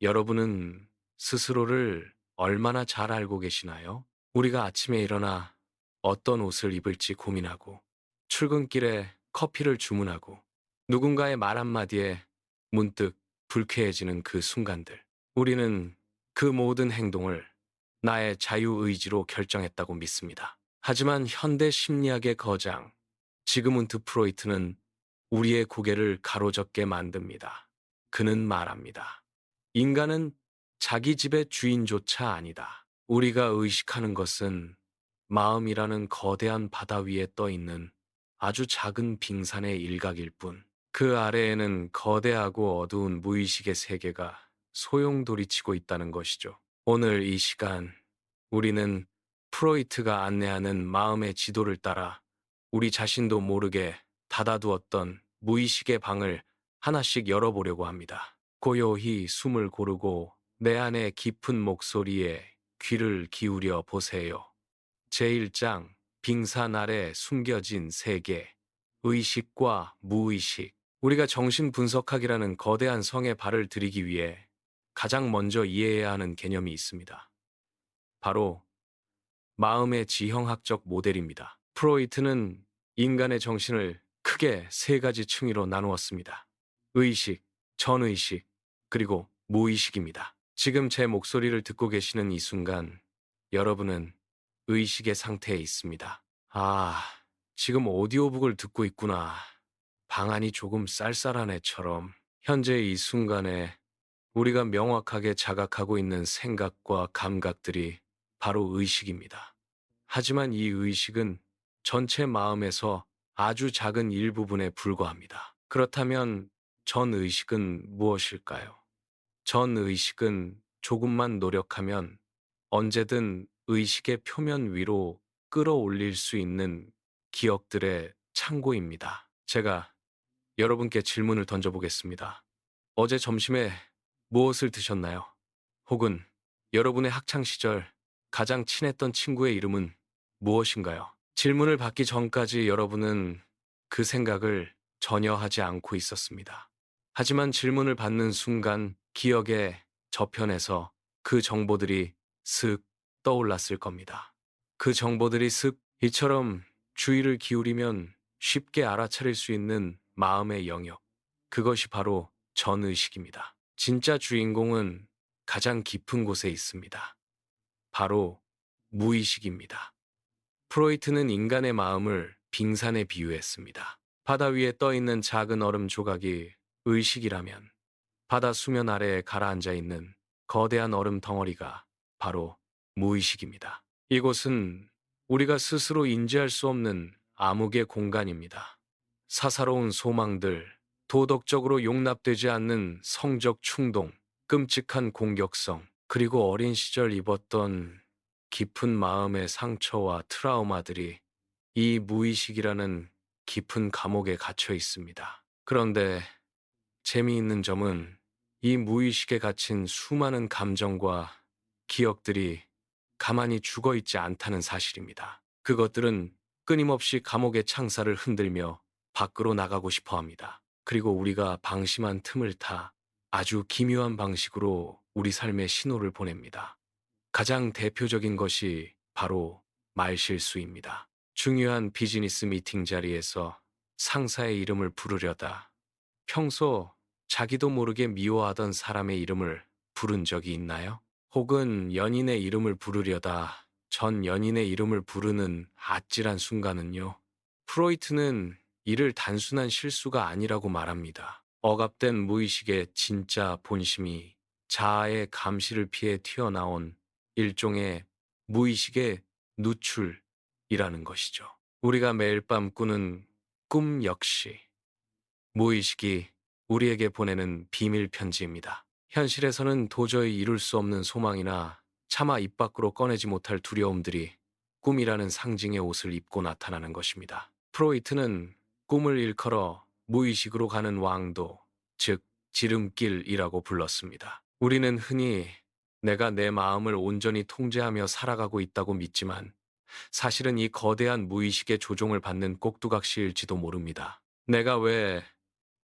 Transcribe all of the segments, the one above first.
여러분은 스스로를 얼마나 잘 알고 계시나요? 우리가 아침에 일어나 어떤 옷을 입을지 고민하고, 출근길에 커피를 주문하고, 누군가의 말 한마디에 문득 불쾌해지는 그 순간들. 우리는 그 모든 행동을 나의 자유의지로 결정했다고 믿습니다. 하지만 현대 심리학의 거장, 지그문트 프로이트는 우리의 고개를 가로젓게 만듭니다. 그는 말합니다. 인간은 자기 집의 주인조차 아니다. 우리가 의식하는 것은 마음이라는 거대한 바다 위에 떠 있는 아주 작은 빙산의 일각일 뿐. 그 아래에는 거대하고 어두운 무의식의 세계가 소용돌이치고 있다는 것이죠. 오늘 이 시간, 우리는 프로이트가 안내하는 마음의 지도를 따라 우리 자신도 모르게 닫아두었던 무의식의 방을 하나씩 열어보려고 합니다. 고요히 숨을 고르고 내 안의 깊은 목소리에 귀를 기울여 보세요. 제1장, 빙산 아래 숨겨진 세계, 의식과 무의식. 우리가 정신 분석학이라는 거대한 성에 발을 들이기 위해 가장 먼저 이해해야 하는 개념이 있습니다. 바로 마음의 지형학적 모델입니다. 프로이트는 인간의 정신을 크게 세 가지 층위로 나누었습니다. 의식, 전의식, 그리고 무의식입니다. 지금 제 목소리를 듣고 계시는 이 순간, 여러분은 의식의 상태에 있습니다. 아, 지금 오디오북을 듣고 있구나. 방안이 조금 쌀쌀하네처럼. 현재 이 순간에 우리가 명확하게 자각하고 있는 생각과 감각들이 바로 의식입니다. 하지만 이 의식은 전체 마음에서 아주 작은 일부분에 불과합니다. 그렇다면 전의식은 무엇일까요? 전의식은 조금만 노력하면 언제든 의식의 표면 위로 끌어올릴 수 있는 기억들의 창고입니다. 제가 여러분께 질문을 던져보겠습니다. 어제 점심에 무엇을 드셨나요? 혹은 여러분의 학창 시절 가장 친했던 친구의 이름은 무엇인가요? 질문을 받기 전까지 여러분은 그 생각을 전혀 하지 않고 있었습니다. 하지만 질문을 받는 순간 기억의 저편에서 그 정보들이 슥 떠올랐을 겁니다. 그 정보들이 슥 이처럼 주의를 기울이면 쉽게 알아차릴 수 있는 마음의 영역. 그것이 바로 전의식입니다. 진짜 주인공은 가장 깊은 곳에 있습니다. 바로 무의식입니다. 프로이트는 인간의 마음을 빙산에 비유했습니다. 바다 위에 떠 있는 작은 얼음 조각이 의식이라면 바다 수면 아래에 가라앉아 있는 거대한 얼음 덩어리가 바로 무의식입니다. 이곳은 우리가 스스로 인지할 수 없는 암흑의 공간입니다. 사사로운 소망들, 도덕적으로 용납되지 않는 성적 충동, 끔찍한 공격성, 그리고 어린 시절 입었던 깊은 마음의 상처와 트라우마들이 이 무의식이라는 깊은 감옥에 갇혀 있습니다. 그런데 재미있는 점은 이 무의식에 갇힌 수많은 감정과 기억들이 가만히 죽어 있지 않다는 사실입니다. 그것들은 끊임없이 감옥의 창살을 흔들며 밖으로 나가고 싶어 합니다. 그리고 우리가 방심한 틈을 타 아주 기묘한 방식으로 우리 삶에 신호를 보냅니다. 가장 대표적인 것이 바로 말실수입니다. 중요한 비즈니스 미팅 자리에서 상사의 이름을 부르려다 평소 자기도 모르게 미워하던 사람의 이름을 부른 적이 있나요? 혹은 연인의 이름을 부르려다 전 연인의 이름을 부르는 아찔한 순간은요. 프로이트는 이를 단순한 실수가 아니라고 말합니다. 억압된 무의식의 진짜 본심이 자아의 감시를 피해 튀어나온 일종의 무의식의 누출이라는 것이죠. 우리가 매일 밤 꾸는 꿈 역시 무의식이 우리에게 보내는 비밀 편지입니다. 현실에서는 도저히 이룰 수 없는 소망이나 차마 입 밖으로 꺼내지 못할 두려움들이 꿈이라는 상징의 옷을 입고 나타나는 것입니다. 프로이트는 꿈을 일컬어 무의식으로 가는 왕도, 즉 지름길이라고 불렀습니다. 우리는 흔히 내가 내 마음을 온전히 통제하며 살아가고 있다고 믿지만 사실은 이 거대한 무의식의 조종을 받는 꼭두각시일지도 모릅니다. 내가 왜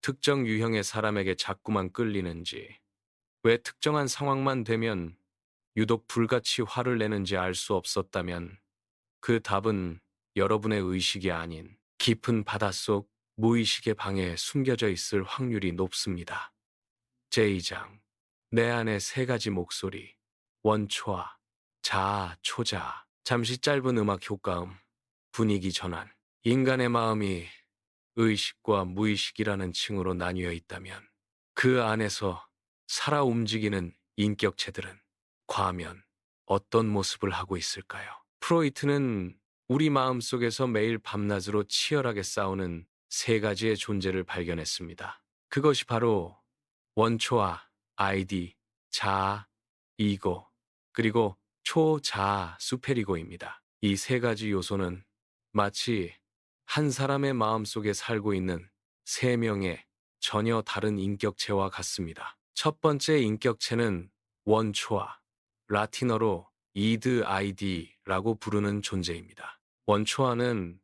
특정 유형의 사람에게 자꾸만 끌리는지, 왜 특정한 상황만 되면 유독 불같이 화를 내는지 알 수 없었다면 그 답은 여러분의 의식이 아닌 깊은 바닷속 무의식의 방에 숨겨져 있을 확률이 높습니다. 제2장. 내 안의 세 가지 목소리. 원초와, 자아, 초자아. 잠시 짧은 음악 효과음, 분위기 전환. 인간의 마음이 의식과 무의식이라는 층으로 나뉘어 있다면 그 안에서 살아 움직이는 인격체들은 과연 어떤 모습을 하고 있을까요? 프로이트는 우리 마음속에서 매일 밤낮으로 치열하게 싸우는 세 가지의 존재를 발견했습니다. 그것이 바로 원초와 아이디, 자아, 이고, 그리고 초자아, 수페리고입니다. 이 세 가지 요소는 마치 한 사람의 마음속에 살고 있는 세 명의 전혀 다른 인격체와 같습니다. 첫 번째 인격체는 원초아, 라틴어로 이드 아이디라고 부르는 존재입니다. 원초아는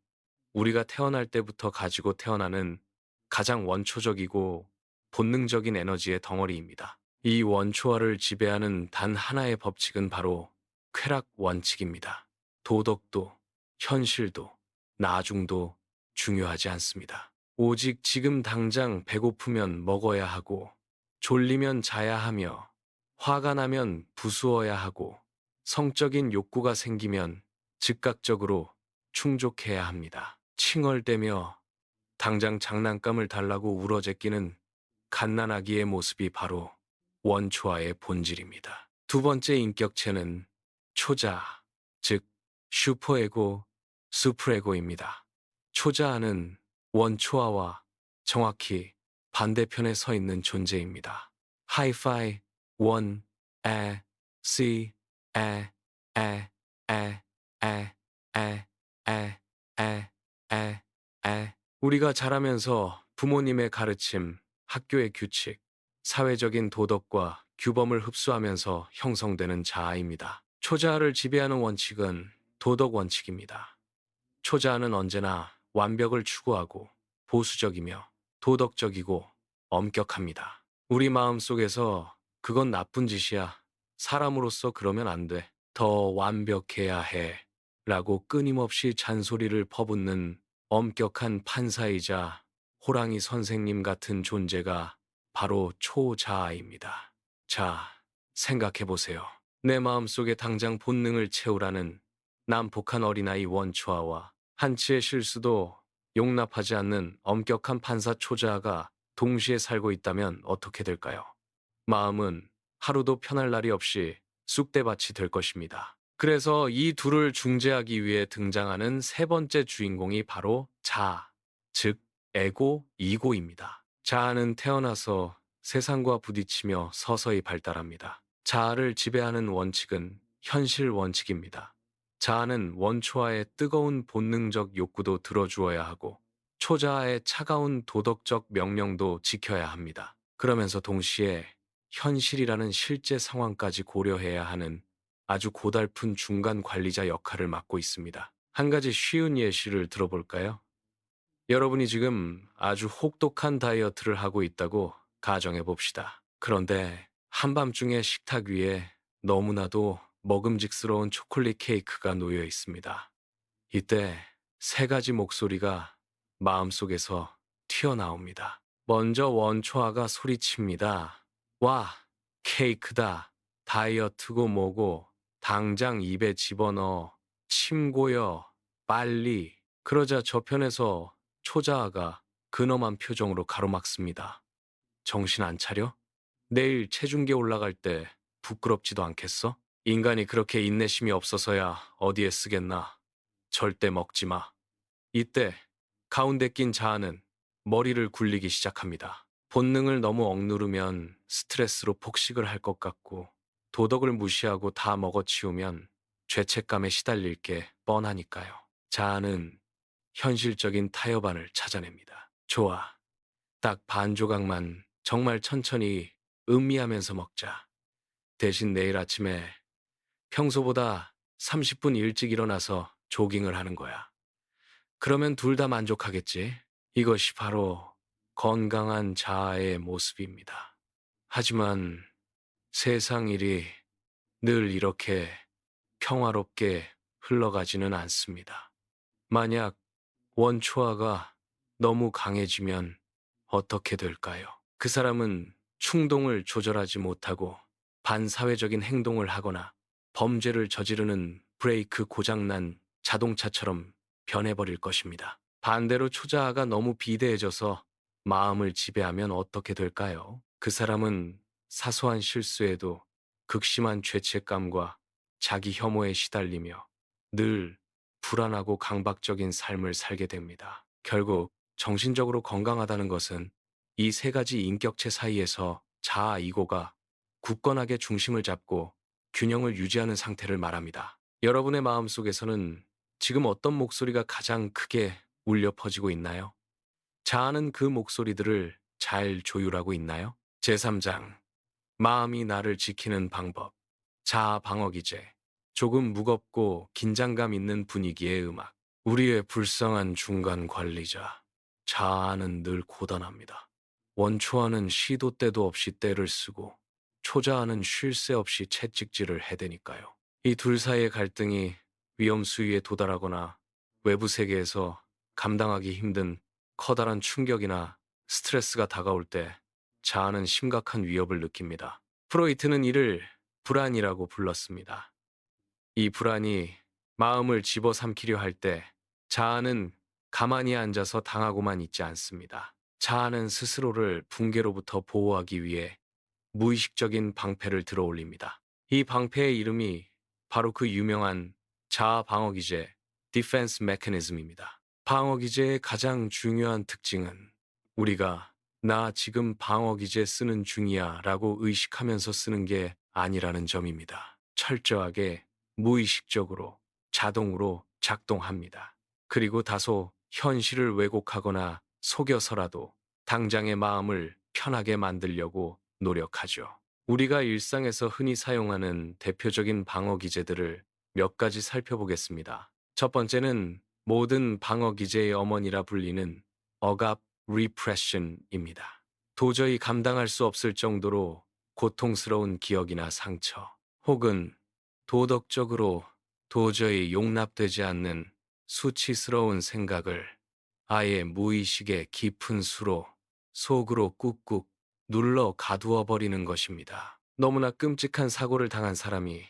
우리가 태어날 때부터 가지고 태어나는 가장 원초적이고 본능적인 에너지의 덩어리입니다. 이 원초아를 지배하는 단 하나의 법칙은 바로 쾌락 원칙입니다. 도덕도, 현실도, 나중도 중요하지 않습니다. 오직 지금 당장 배고프면 먹어야 하고, 졸리면 자야 하며, 화가 나면 부수어야 하고, 성적인 욕구가 생기면 즉각적으로 충족해야 합니다. 칭얼대며 당장 장난감을 달라고 울어제끼는 갓난아기의 모습이 바로 원초아의 본질입니다. 두 번째 인격체는 초자아, 즉 슈퍼에고, 수프레고입니다. 초자아는 원초아와 정확히 반대편에 서 있는 존재입니다. 하이파이, 원, 에, 시, 에, 에, 에, 에, 에, 에, 에, 에, 에. 우리가 자라면서 부모님의 가르침, 학교의 규칙, 사회적인 도덕과 규범을 흡수하면서 형성되는 자아입니다. 초자아를 지배하는 원칙은 도덕 원칙입니다. 초자아는 언제나 완벽을 추구하고 보수적이며 도덕적이고 엄격합니다. 우리 마음속에서 그건 나쁜 짓이야. 사람으로서 그러면 안 돼. 더 완벽해야 해. 라고 끊임없이 잔소리를 퍼붓는 엄격한 판사이자 호랑이 선생님 같은 존재가 바로 초자아입니다. 자, 생각해보세요. 내 마음속에 당장 본능을 채우라는 난폭한 어린아이 원초아와 한치의 실수도 용납하지 않는 엄격한 판사 초자아가 동시에 살고 있다면 어떻게 될까요? 마음은 하루도 편할 날이 없이 쑥대밭이 될 것입니다. 그래서 이 둘을 중재하기 위해 등장하는 세 번째 주인공이 바로 자아, 즉 에고, 이고입니다. 자아는 태어나서 세상과 부딪히며 서서히 발달합니다. 자아를 지배하는 원칙은 현실 원칙입니다. 자아는 원초아의 뜨거운 본능적 욕구도 들어주어야 하고 초자아의 차가운 도덕적 명령도 지켜야 합니다. 그러면서 동시에 현실이라는 실제 상황까지 고려해야 하는 아주 고달픈 중간 관리자 역할을 맡고 있습니다. 한 가지 쉬운 예시를 들어볼까요? 여러분이 지금 아주 혹독한 다이어트를 하고 있다고 가정해 봅시다. 그런데 한밤중에 식탁 위에 너무나도 먹음직스러운 초콜릿 케이크가 놓여 있습니다. 이때 세 가지 목소리가 마음속에서 튀어나옵니다. 먼저 원초아가 소리칩니다. 와, 케이크다. 다이어트고 뭐고 당장 입에 집어넣어. 침 고여. 빨리. 그러자 저편에서 초자아가 근엄한 표정으로 가로막습니다. 정신 안 차려? 내일 체중계 올라갈 때 부끄럽지도 않겠어? 인간이 그렇게 인내심이 없어서야 어디에 쓰겠나. 절대 먹지 마. 이때 가운데 낀 자아는 머리를 굴리기 시작합니다. 본능을 너무 억누르면 스트레스로 폭식을 할 것 같고 도덕을 무시하고 다 먹어치우면 죄책감에 시달릴 게 뻔하니까요. 자아는 현실적인 타협안을 찾아냅니다. 좋아. 딱 반 조각만 정말 천천히 음미하면서 먹자. 대신 내일 아침에 평소보다 30분 일찍 일어나서 조깅을 하는 거야. 그러면 둘 다 만족하겠지. 이것이 바로 건강한 자아의 모습입니다. 하지만 세상 일이 늘 이렇게 평화롭게 흘러가지는 않습니다. 만약 원초아가 너무 강해지면 어떻게 될까요? 그 사람은 충동을 조절하지 못하고 반사회적인 행동을 하거나 범죄를 저지르는 브레이크 고장난 자동차처럼 변해버릴 것입니다. 반대로 초자아가 너무 비대해져서 마음을 지배하면 어떻게 될까요? 그 사람은 사소한 실수에도 극심한 죄책감과 자기 혐오에 시달리며 늘 불안하고 강박적인 삶을 살게 됩니다. 결국 정신적으로 건강하다는 것은 이 세 가지 인격체 사이에서 자아 이고가 굳건하게 중심을 잡고 균형을 유지하는 상태를 말합니다. 여러분의 마음속에서는 지금 어떤 목소리가 가장 크게 울려 퍼지고 있나요? 자아는 그 목소리들을 잘 조율하고 있나요? 제3장 마음이 나를 지키는 방법. 자아 방어 기제. 조금 무겁고 긴장감 있는 분위기의 음악. 우리의 불쌍한 중간 관리자. 자아는 늘 고단합니다. 원초아는 시도 때도 없이 때를 쓰고 초자아는 쉴 새 없이 채찍질을 해대니까요. 이 둘 사이의 갈등이 위험 수위에 도달하거나 외부 세계에서 감당하기 힘든 커다란 충격이나 스트레스가 다가올 때 자아는 심각한 위협을 느낍니다. 프로이트는 이를 불안이라고 불렀습니다. 이 불안이 마음을 집어삼키려 할 때 자아는 가만히 앉아서 당하고만 있지 않습니다. 자아는 스스로를 붕괴로부터 보호하기 위해 무의식적인 방패를 들어올립니다. 이 방패의 이름이 바로 그 유명한 자아 방어 기제, 디펜스 메커니즘입니다. 방어 기제의 가장 중요한 특징은 우리가 나 지금 방어 기제 쓰는 중이야 라고 의식하면서 쓰는 게 아니라는 점입니다. 철저하게 무의식적으로 자동으로 작동합니다. 그리고 다소 현실을 왜곡하거나 속여서라도 당장의 마음을 편하게 만들려고 노력하죠. 우리가 일상에서 흔히 사용하는 대표적인 방어 기제들을 몇 가지 살펴보겠습니다. 첫 번째는 모든 방어 기제의 어머니라 불리는 억압 리프레션입니다. 도저히 감당할 수 없을 정도로 고통스러운 기억이나 상처, 혹은 도덕적으로 도저히 용납되지 않는 수치스러운 생각을 아예 무의식의 깊은 수로 속으로 꾹꾹 눌러 가두어 버리는 것입니다. 너무나 끔찍한 사고를 당한 사람이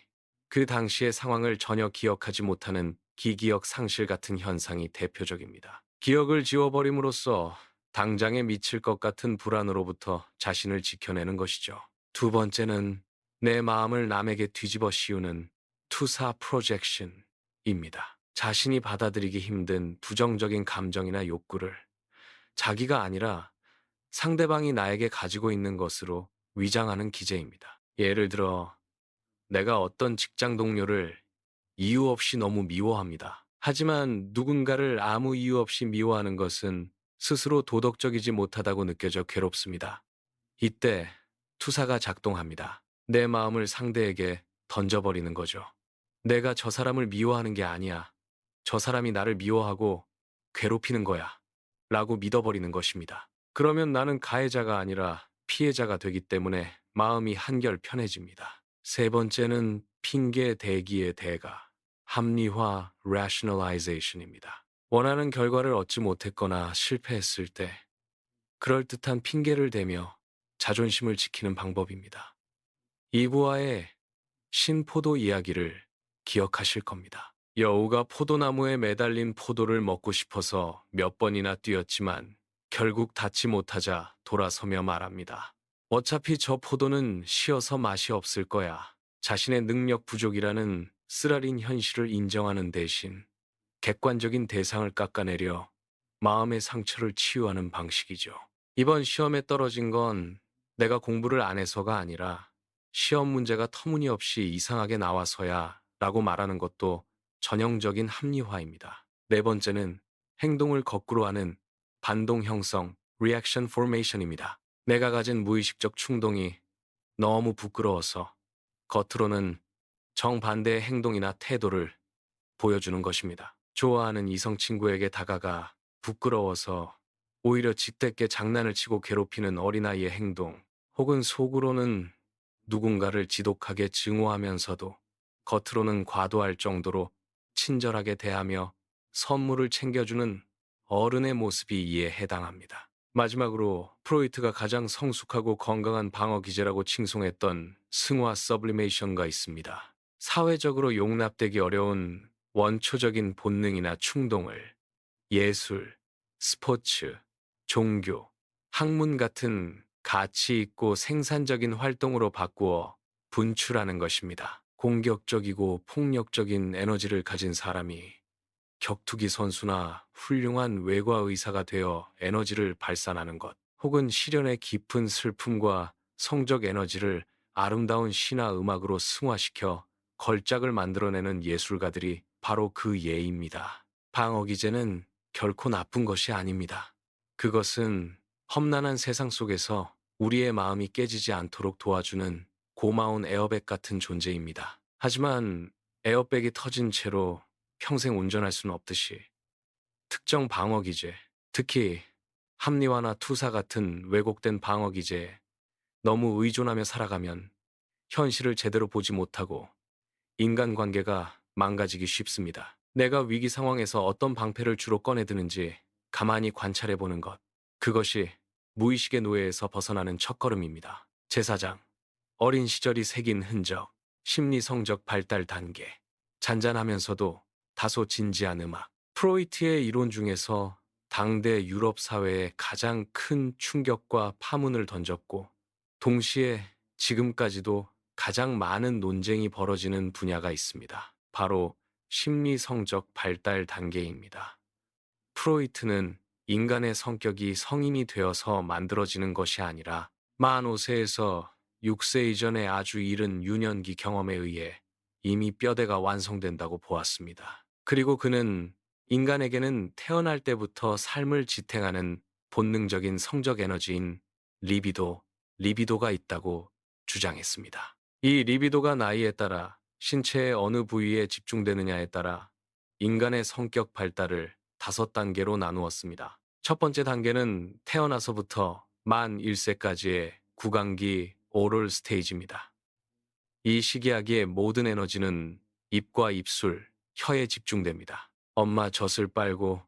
그 당시의 상황을 전혀 기억하지 못하는 기기억 상실 같은 현상이 대표적입니다. 기억을 지워버림으로써 당장에 미칠 것 같은 불안으로부터 자신을 지켜내는 것이죠. 두 번째는 내 마음을 남에게 뒤집어 씌우는 투사 프로젝션입니다. 자신이 받아들이기 힘든 부정적인 감정이나 욕구를 자기가 아니라 상대방이 나에게 가지고 있는 것으로 위장하는 기제입니다. 예를 들어, 내가 어떤 직장 동료를 이유 없이 너무 미워합니다. 하지만 누군가를 아무 이유 없이 미워하는 것은 스스로 도덕적이지 못하다고 느껴져 괴롭습니다. 이때 투사가 작동합니다. 내 마음을 상대에게 던져버리는 거죠. 내가 저 사람을 미워하는 게 아니야. 저 사람이 나를 미워하고 괴롭히는 거야. 라고 믿어버리는 것입니다. 그러면 나는 가해자가 아니라 피해자가 되기 때문에 마음이 한결 편해집니다. 세 번째는 핑계 대기의 대가, 합리화 rationalization입니다. 원하는 결과를 얻지 못했거나 실패했을 때 그럴듯한 핑계를 대며 자존심을 지키는 방법입니다. 이부하의 신포도 이야기를 기억하실 겁니다. 여우가 포도나무에 매달린 포도를 먹고 싶어서 몇 번이나 뛰었지만 결국 닿지 못하자 돌아서며 말합니다. 어차피 저 포도는 시어서 맛이 없을 거야. 자신의 능력 부족이라는 쓰라린 현실을 인정하는 대신 객관적인 대상을 깎아내려 마음의 상처를 치유하는 방식이죠. 이번 시험에 떨어진 건 내가 공부를 안 해서가 아니라 시험 문제가 터무니없이 이상하게 나와서야 라고 말하는 것도 전형적인 합리화입니다. 네 번째는 행동을 거꾸로 하는 반동 형성 reaction formation입니다. 내가 가진 무의식적 충동이 너무 부끄러워서 겉으로는 정반대의 행동이나 태도를 보여주는 것입니다. 좋아하는 이성 친구에게 다가가 부끄러워서 오히려 짓궂게 장난을 치고 괴롭히는 어린아이의 행동, 혹은 속으로는 누군가를 지독하게 증오하면서도 겉으로는 과도할 정도로 친절하게 대하며 선물을 챙겨주는 어른의 모습이 이에 해당합니다. 마지막으로 프로이트가 가장 성숙하고 건강한 방어 기제라고 칭송했던 승화 서블리메이션가 있습니다. 사회적으로 용납되기 어려운 원초적인 본능이나 충동을 예술, 스포츠, 종교, 학문 같은 가치 있고 생산적인 활동으로 바꾸어 분출하는 것입니다. 공격적이고 폭력적인 에너지를 가진 사람이 격투기 선수나 훌륭한 외과 의사가 되어 에너지를 발산하는 것, 혹은 시련의 깊은 슬픔과 성적 에너지를 아름다운 시나 음악으로 승화시켜 걸작을 만들어내는 예술가들이 바로 그 예입니다. 방어기제는 결코 나쁜 것이 아닙니다. 그것은 험난한 세상 속에서 우리의 마음이 깨지지 않도록 도와주는 고마운 에어백 같은 존재입니다. 하지만 에어백이 터진 채로 평생 운전할 수는 없듯이 특정 방어 기제, 특히 합리화나 투사 같은 왜곡된 방어 기제에 너무 의존하며 살아가면 현실을 제대로 보지 못하고 인간관계가 망가지기 쉽습니다. 내가 위기 상황에서 어떤 방패를 주로 꺼내드는지 가만히 관찰해 보는 것. 그것이 무의식의 노예에서 벗어나는 첫걸음입니다. 제사장, 어린 시절이 새긴 흔적, 심리 성적 발달 단계, 잔잔하면서도 다소 진지한 음악. 프로이트의 이론 중에서 당대 유럽 사회에 가장 큰 충격과 파문을 던졌고, 동시에 지금까지도 가장 많은 논쟁이 벌어지는 분야가 있습니다. 바로 심리 성적 발달 단계입니다. 프로이트는 인간의 성격이 성인이 되어서 만들어지는 것이 아니라 만 5세에서 6세 이전의 아주 이른 유년기 경험에 의해 이미 뼈대가 완성된다고 보았습니다. 그리고 그는 인간에게는 태어날 때부터 삶을 지탱하는 본능적인 성적 에너지인 리비도가 있다고 주장했습니다. 이 리비도가 나이에 따라 신체의 어느 부위에 집중되느냐에 따라 인간의 성격 발달을 5단계로 나누었습니다. 첫 번째 단계는 태어나서부터 만 1세까지의 구강기 오럴 스테이지입니다. 이 시기하기에 모든 에너지는 입과 입술, 혀에 집중됩니다. 엄마 젖을 빨고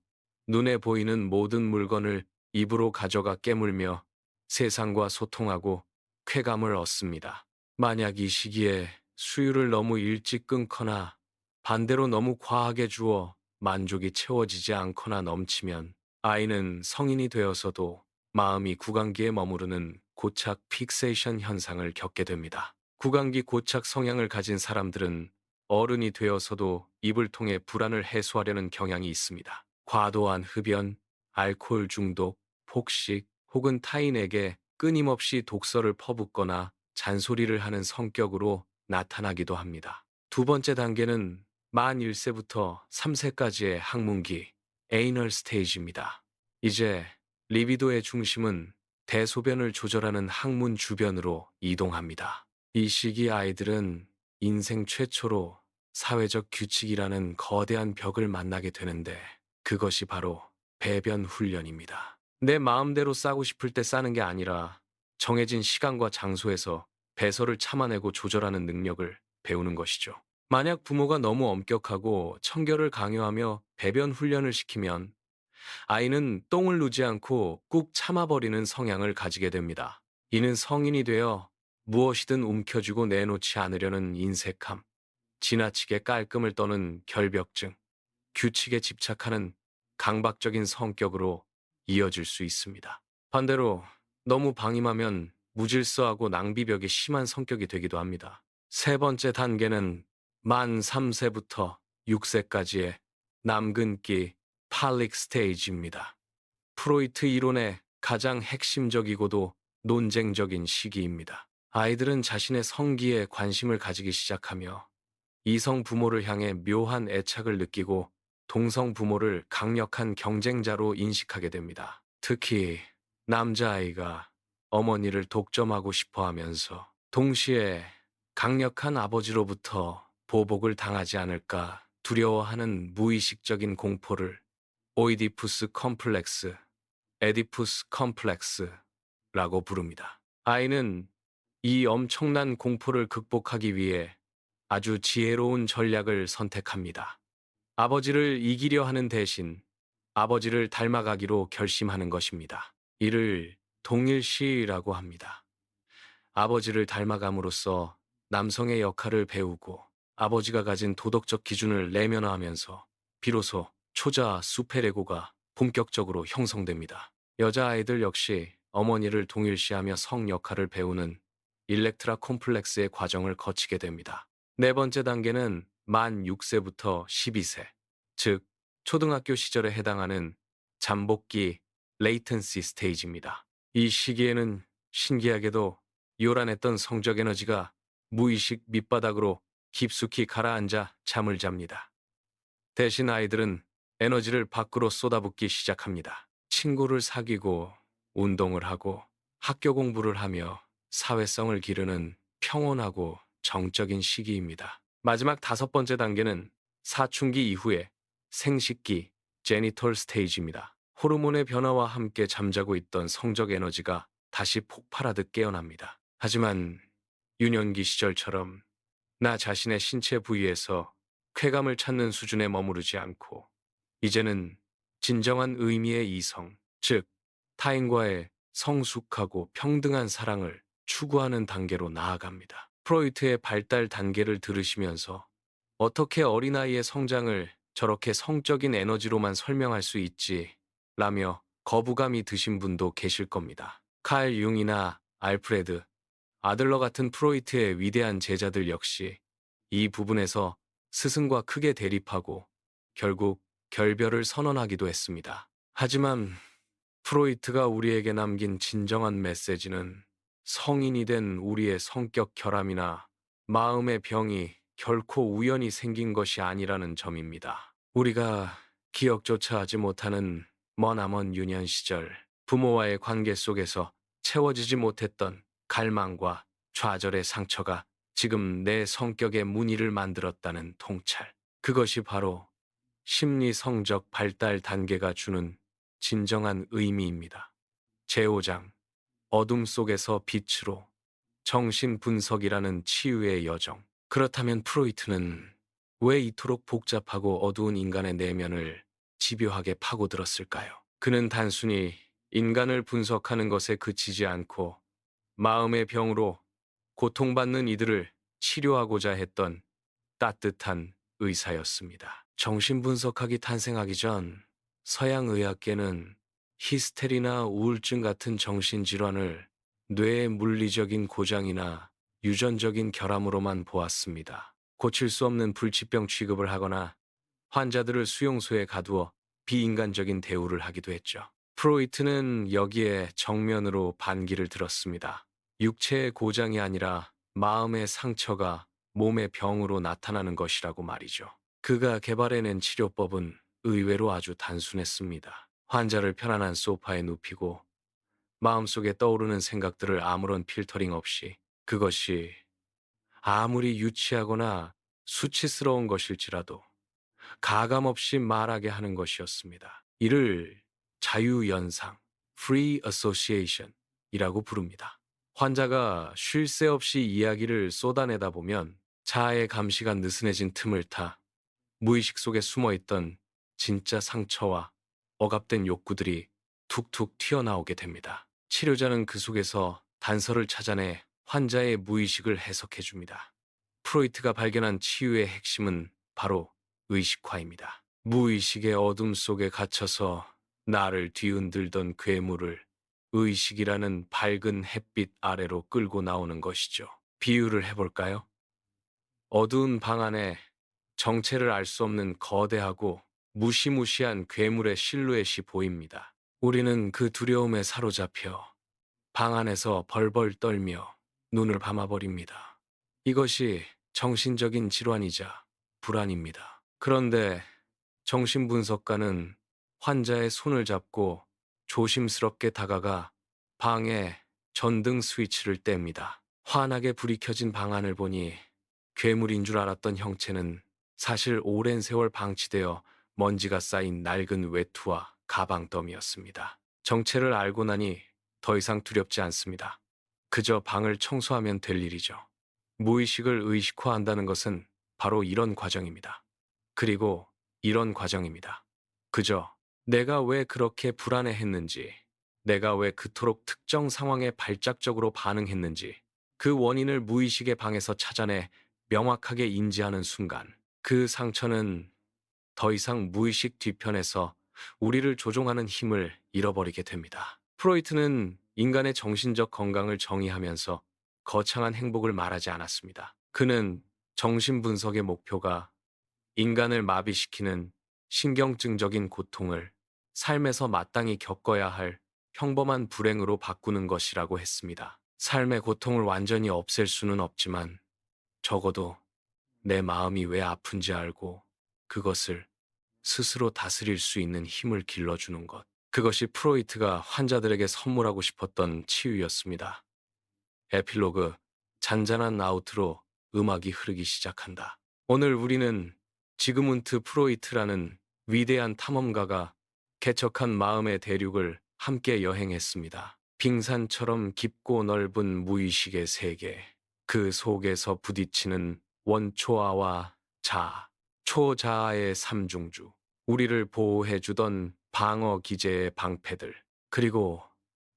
눈에 보이는 모든 물건을 입으로 가져가 깨물며 세상과 소통하고 쾌감을 얻습니다. 만약 이 시기에 수유를 너무 일찍 끊거나 반대로 너무 과하게 주어 만족이 채워지지 않거나 넘치면 아이는 성인이 되어서도 마음이 구강기에 머무르는 고착 픽세이션 현상을 겪게 됩니다. 구강기 고착 성향을 가진 사람들은 어른이 되어서도 입을 통해 불안을 해소하려는 경향이 있습니다. 과도한 흡연, 알코올 중독, 폭식, 혹은 타인에게 끊임없이 독서를 퍼붓거나 잔소리를 하는 성격으로 나타나기도 합니다. 두 번째 단계는 만 1세부터 3세까지의 학문기, 에이널 스테이지입니다. 이제 리비도의 중심은 대소변을 조절하는 항문 주변으로 이동합니다. 이 시기 아이들은 인생 최초로 사회적 규칙이라는 거대한 벽을 만나게 되는데 그것이 바로 배변 훈련입니다. 내 마음대로 싸고 싶을 때 싸는 게 아니라 정해진 시간과 장소에서 배설을 참아내고 조절하는 능력을 배우는 것이죠. 만약 부모가 너무 엄격하고 청결을 강요하며 배변 훈련을 시키면 아이는 똥을 누지 않고 꾹 참아버리는 성향을 가지게 됩니다. 이는 성인이 되어 무엇이든 움켜쥐고 내놓지 않으려는 인색함, 지나치게 깔끔을 떠는 결벽증, 규칙에 집착하는 강박적인 성격으로 이어질 수 있습니다. 반대로 너무 방임하면 무질서하고 낭비벽이 심한 성격이 되기도 합니다. 세 번째 단계는 만 3세부터 6세까지의 남근기 팔릭 스테이지입니다. 프로이트 이론의 가장 핵심적이고도 논쟁적인 시기입니다. 아이들은 자신의 성기에 관심을 가지기 시작하며 이성 부모를 향해 묘한 애착을 느끼고 동성 부모를 강력한 경쟁자로 인식하게 됩니다. 특히 남자아이가 어머니를 독점하고 싶어 하면서 동시에 강력한 아버지로부터 보복을 당하지 않을까 두려워하는 무의식적인 공포를 오이디푸스 컴플렉스, 에디푸스 컴플렉스라고 부릅니다. 아이는 이 엄청난 공포를 극복하기 위해 아주 지혜로운 전략을 선택합니다. 아버지를 이기려 하는 대신 아버지를 닮아가기로 결심하는 것입니다. 이를 동일시라고 합니다. 아버지를 닮아감으로써 남성의 역할을 배우고 아버지가 가진 도덕적 기준을 내면화하면서 비로소 초자 수페레고가 본격적으로 형성됩니다. 여자아이들 역시 어머니를 동일시하며 성 역할을 배우는 일렉트라 콤플렉스의 과정을 거치게 됩니다. 네 번째 단계는 만 6세부터 12세, 즉 초등학교 시절에 해당하는 잠복기 레이턴시 스테이지입니다. 이 시기에는 신기하게도 요란했던 성적 에너지가 무의식 밑바닥으로 깊숙이 가라앉아 잠을 잡니다. 대신 아이들은 에너지를 밖으로 쏟아붓기 시작합니다. 친구를 사귀고 운동을 하고 학교 공부를 하며 사회성을 기르는 평온하고 정적인 시기입니다. 마지막 다섯 번째 단계는 사춘기 이후의 생식기 제니털 스테이지입니다. 호르몬의 변화와 함께 잠자고 있던 성적 에너지가 다시 폭발하듯 깨어납니다. 하지만 유년기 시절처럼 나 자신의 신체 부위에서 쾌감을 찾는 수준에 머무르지 않고 이제는 진정한 의미의 이성, 즉 타인과의 성숙하고 평등한 사랑을 추구하는 단계로 나아갑니다. 프로이트의 발달 단계를 들으시면서 어떻게 어린아이의 성장을 저렇게 성적인 에너지로만 설명할 수 있지? 라며 거부감이 드신 분도 계실 겁니다. 칼 융이나 알프레드, 아들러 같은 프로이트의 위대한 제자들 역시 이 부분에서 스승과 크게 대립하고 결국 결별을 선언하기도 했습니다. 하지만 프로이트가 우리에게 남긴 진정한 메시지는 성인이 된 우리의 성격 결함이나 마음의 병이 결코 우연히 생긴 것이 아니라는 점입니다. 우리가 기억조차 하지 못하는 머나먼 유년 시절 부모와의 관계 속에서 채워지지 못했던 갈망과 좌절의 상처가 지금 내 성격의 무늬를 만들었다는 통찰. 그것이 바로 심리 성적 발달 단계가 주는 진정한 의미입니다. 제5장 어둠 속에서 빛으로 정신 분석이라는 치유의 여정. 그렇다면 프로이트는 왜 이토록 복잡하고 어두운 인간의 내면을 집요하게 파고들었을까요? 그는 단순히 인간을 분석하는 것에 그치지 않고 마음의 병으로 고통받는 이들을 치료하고자 했던 따뜻한 의사였습니다. 정신분석학이 탄생하기 전 서양의학계는 히스테리나 우울증 같은 정신질환을 뇌의 물리적인 고장이나 유전적인 결함으로만 보았습니다. 고칠 수 없는 불치병 취급을 하거나 환자들을 수용소에 가두어 비인간적인 대우를 하기도 했죠. 프로이트는 여기에 정면으로 반기를 들었습니다. 육체의 고장이 아니라 마음의 상처가 몸의 병으로 나타나는 것이라고 말이죠. 그가 개발해낸 치료법은 의외로 아주 단순했습니다. 환자를 편안한 소파에 눕히고 마음속에 떠오르는 생각들을 아무런 필터링 없이 그것이 아무리 유치하거나 수치스러운 것일지라도 가감없이 말하게 하는 것이었습니다. 이를 자유연상, Free Association 이라고 부릅니다. 환자가 쉴 새 없이 이야기를 쏟아내다 보면 자아의 감시가 느슨해진 틈을 타 무의식 속에 숨어있던 진짜 상처와 억압된 욕구들이 툭툭 튀어나오게 됩니다. 치료자는 그 속에서 단서를 찾아내 환자의 무의식을 해석해줍니다. 프로이트가 발견한 치유의 핵심은 바로 의식화입니다. 무의식의 어둠 속에 갇혀서 나를 뒤흔들던 괴물을 의식이라는 밝은 햇빛 아래로 끌고 나오는 것이죠. 비유를 해볼까요? 어두운 방 안에 정체를 알 수 없는 거대하고 무시무시한 괴물의 실루엣이 보입니다. 우리는 그 두려움에 사로잡혀 방 안에서 벌벌 떨며 눈을 감아버립니다. 이것이 정신적인 질환이자 불안입니다. 그런데 정신분석가는 환자의 손을 잡고 조심스럽게 다가가 방의 전등 스위치를 뗍니다. 환하게 불이 켜진 방 안을 보니 괴물인 줄 알았던 형체는 사실 오랜 세월 방치되어 먼지가 쌓인 낡은 외투와 가방 더미였습니다. 정체를 알고 나니 더 이상 두렵지 않습니다. 그저 방을 청소하면 될 일이죠. 무의식을 의식화한다는 것은 바로 이런 과정입니다. 그리고 이런 과정입니다. 그저 내가 왜 그렇게 불안해했는지, 내가 왜 그토록 특정 상황에 발작적으로 반응했는지, 그 원인을 무의식의 방에서 찾아내 명확하게 인지하는 순간, 그 상처는 더 이상 무의식 뒤편에서 우리를 조종하는 힘을 잃어버리게 됩니다. 프로이트는 인간의 정신적 건강을 정의하면서 거창한 행복을 말하지 않았습니다. 그는 정신분석의 목표가 인간을 마비시키는 신경증적인 고통을 삶에서 마땅히 겪어야 할 평범한 불행으로 바꾸는 것이라고 했습니다. 삶의 고통을 완전히 없앨 수는 없지만 적어도 내 마음이 왜 아픈지 알고 그것을 스스로 다스릴 수 있는 힘을 길러주는 것. 그것이 프로이트가 환자들에게 선물하고 싶었던 치유였습니다. 에필로그, 잔잔한 아우트로 음악이 흐르기 시작한다. 오늘 우리는 지그문트 프로이트라는 위대한 탐험가가 개척한 마음의 대륙을 함께 여행했습니다. 빙산처럼 깊고 넓은 무의식의 세계, 그 속에서 부딪히는 원초아와 자아, 초자아의 삼중주, 우리를 보호해주던 방어 기제의 방패들, 그리고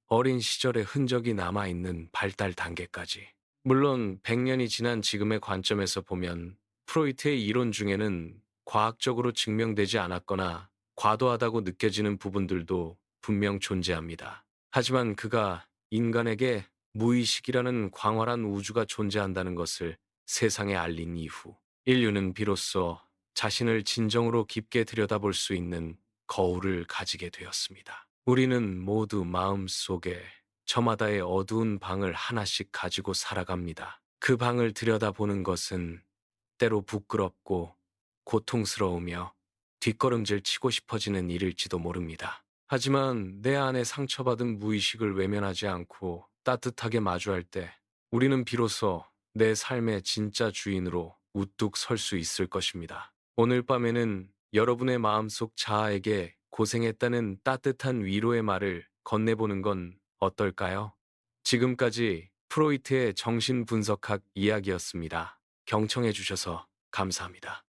어린 시절의 흔적이 남아있는 발달 단계까지. 물론 100년이 지난 지금의 관점에서 보면 프로이트의 이론 중에는 과학적으로 증명되지 않았거나 과도하다고 느껴지는 부분들도 분명 존재합니다. 하지만 그가 인간에게 무의식이라는 광활한 우주가 존재한다는 것을 세상에 알린 이후 인류는 비로소 자신을 진정으로 깊게 들여다볼 수 있는 거울을 가지게 되었습니다. 우리는 모두 마음속에 저마다의 어두운 방을 하나씩 가지고 살아갑니다. 그 방을 들여다보는 것은 때로 부끄럽고 고통스러우며 뒷걸음질 치고 싶어지는 일일지도 모릅니다. 하지만 내 안에 상처받은 무의식을 외면하지 않고 따뜻하게 마주할 때 우리는 비로소 내 삶의 진짜 주인으로 우뚝 설 수 있을 것입니다. 오늘 밤에는 여러분의 마음속 자아에게 고생했다는 따뜻한 위로의 말을 건네보는 건 어떨까요? 지금까지 프로이트의 정신분석학 이야기였습니다. 경청해 주셔서 감사합니다.